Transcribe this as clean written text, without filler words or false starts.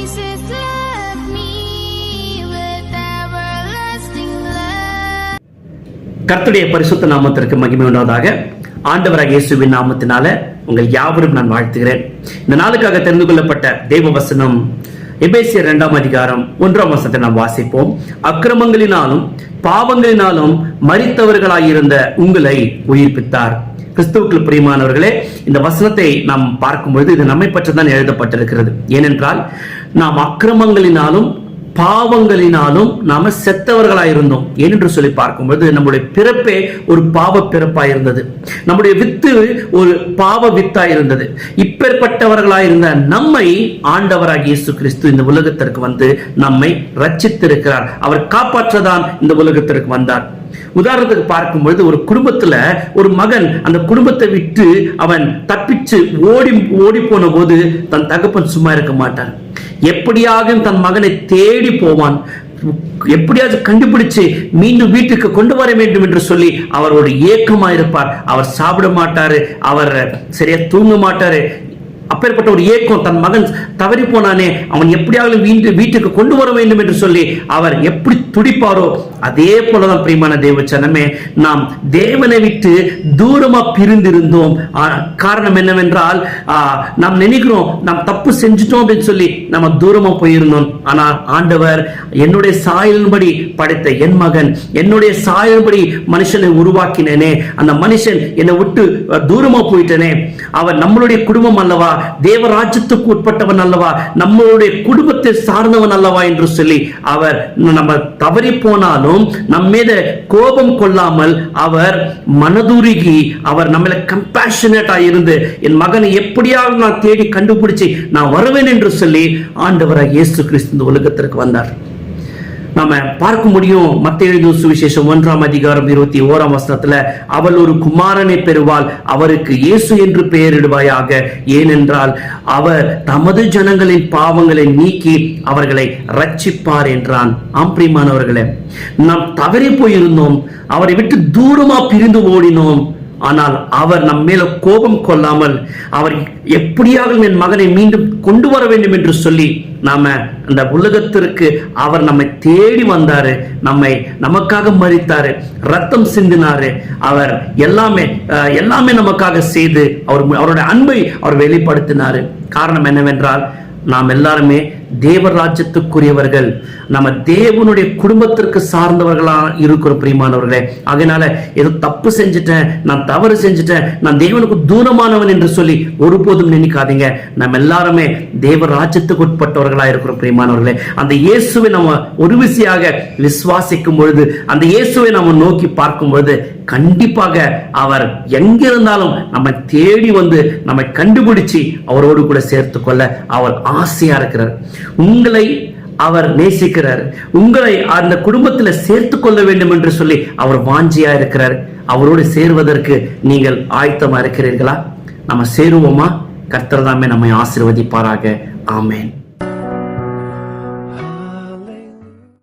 Jesus loved me with everlasting love. கர்த்தருடைய பரிசுத்த நாமத்திற்கு மகிமை உண்டாவதாக. ஆண்டவராகிய இயேசுவின் நாமத்தினால உங்கள் யாவரும் நான் வாழ்த்துகிறேன். இந்த நாளுக்காக தெரிந்து கொள்ளப்பட்ட தேவ வசனம் எபேசியர் 2 அதிகாரம் 1 வசனத்தை நாம் வாசிப்போம். அக்கிரமங்களினாலும் பாவங்களினாலும் மரித்தவர்களாயிருந்த உங்களை உயிர்ப்பித்தார். கிறிஸ்துவுக்குள் பிரியமானவர்களே, இந்த வசனத்தை நாம் பார்க்கும்பொழுது இது நம்மை பற்றி தான் எழுதப்பட்டிருக்கிறது. ஏனென்றால் நாம் அக்கிரமங்களினாலும் பாவங்களினாலும் நாம செத்தவர்களாயிருந்தோம். ஏனென்று சொல்லி பார்க்கும்போது நம்முடைய பிறப்பே ஒரு பாவ பிறப்பாயிருந்தது. நம்முடைய வித்து ஒரு பாவ வித்தாயிருந்தது. இப்பேற்பட்டவர்களாயிருந்த நம்மை ஆண்டவராகிய இயேசு கிறிஸ்து இந்த உலகத்திற்கு வந்து நம்மை ரட்சித்திருக்கிறார். அவர் காப்பாற்றதான் இந்த உலகத்திற்கு வந்தார். உதாரணத்துக்கு பார்க்கும்பொழுது ஒரு குடும்பத்துல ஒரு மகன் அந்த குடும்பத்தை விட்டு அவன் தப்பிச்சு ஓடி போன போது தன் தகப்பன் சும்மா இருக்க மாட்டான். எப்படியாக தன் மகனை தேடி போவான். எப்படியாவது கண்டுபிடிச்சு மீண்டும் வீட்டுக்கு கொண்டு வர வேண்டும் என்று சொல்லி அவரோட ஏக்கமா இருப்பார். அவர் சாப்பிட மாட்டாரு, அவர் சரியா தூங்க மாட்டாரு. அப்பேற்பட்ட ஒரு ஏக்கம், தன் மகன் தவறி போனானே, அவன் எப்படியாவது வீட்டுக்கு கொண்டு வர வேண்டும் என்று சொல்லி அவர் எப்படி துடிப்பாரோ அதே போலதான் பிரியமான தேவ ஜனமே, நாம் தேவனை விட்டு தூரமா பிரிந்திருந்தோம். காரணம் என்னவென்றால் நாம் நினைக்கிறோம் நாம் தப்பு செஞ்சுட்டோம் அப்படின்னு சொல்லி நம்ம தூரமா போயிருந்தோம். ஆனா ஆண்டவர் என்னுடைய சாயலின்படி படைத்த என் மகன், என்னுடைய சாயலின்படி மனுஷனை உருவாக்கினேனே, அந்த மனுஷன் என்னை விட்டு தூரமா போயிட்டனே, அவர் நம்மளுடைய குடும்பம் அல்லவா, தேவராஜ்யத்துக்கு உட்பட்டவன் அல்லவா, நம்மளுடைய குடும்பத்தை சார்ந்தவன் அல்லவா என்று சொல்லி அவர் நம்ம தவறி போனாலும் நம் மீது கோபம் கொள்ளாமல் அவர் மனதுருகி அவர் நம்மள கம்பேஷனேட்டா இருந்து என் மகனை எப்படியாவது நான் தேடி கண்டுபிடிச்சு நான் வருவேன் என்று சொல்லி ஆண்டவராகிய இயேசு கிறிஸ்து இந்த உலகத்திற்கு வந்தார். நாம பார்க்க முடியும். மத்தேயு எழுதின சுவிசேஷம் 1 அதிகாரம் 21 வசனத்துல, அவள் ஒரு குமாரனை பெறுவாள், அவருக்கு இயேசு என்று பெயரிடுவாயாக, ஏனென்றால் அவர் தமது ஜனங்களின் பாவங்களை நீக்கி அவர்களை ரட்சிப்பார் என்றான். ஆம் பிரியமானவர்களே, நாம் தவறி போயிருந்தோம், அவரை விட்டு தூரமா பிரிந்து ஓடினோம். ஆனால் அவர் நம் மேல கோபம் கொள்ளாமல் அவர் எப்படியாக என் மகனை மீண்டும் கொண்டு வர வேண்டும் என்று சொல்லி நாம அந்த உலகத்திற்கு அவர் நம்மை தேடி வந்தாரு, நமக்காக மரித்தாரு, ரத்தம் சிந்தினாரு, அவர் எல்லாமே நமக்காக செய்து அவருடைய அன்பை அவர் வெளிப்படுத்தினாரு. காரணம் என்னவென்றால் நாம் எல்லாருமே தேவராஜ்யத்துக்குரியவர்கள், நம்ம தேவனுடைய குடும்பத்திற்கு சார்ந்தவர்களா இருக்கிற பிரியமானவர்களே. அதனால ஏதோ தப்பு செஞ்சுட்டேன், நான் தவறு செஞ்சுட்டேன், நான் தேவனுக்கு தூரமானவன் என்று சொல்லி ஒருபோதும் நினைக்காதீங்க. நம்ம எல்லாருமே தேவராஜ்யத்துக்கு உட்பட்டவர்களா இருக்கிற பிரியமானவர்களே. அந்த இயேசுவை நம்ம ஒரு விசையாக விசுவாசிக்கும் பொழுது, அந்த இயேசுவை நம்ம நோக்கி பார்க்கும் பொழுது கண்டிப்பாக அவர் எங்கிருந்தாலும் நம்ம தேடி வந்து நம்மை கண்டுபிடிச்சு அவரோடு கூட சேர்த்து கொள்ள அவர் ஆசையா இருக்கிறார். உங்களை அவர் நேசிக்கிறார். உங்களை அந்த குடும்பத்தில் சேர்த்து கொள்ள வேண்டும் என்று சொல்லி அவர் வாஞ்சியா இருக்கிறார். அவரோடு சேர்வதற்கு நீங்கள் ஆயத்தமா இருக்கிறீர்களா? நம்ம சேருவோமா? கர்த்தர் தாமே நம்மை ஆசீர்வதிப்பாராக. ஆமென்.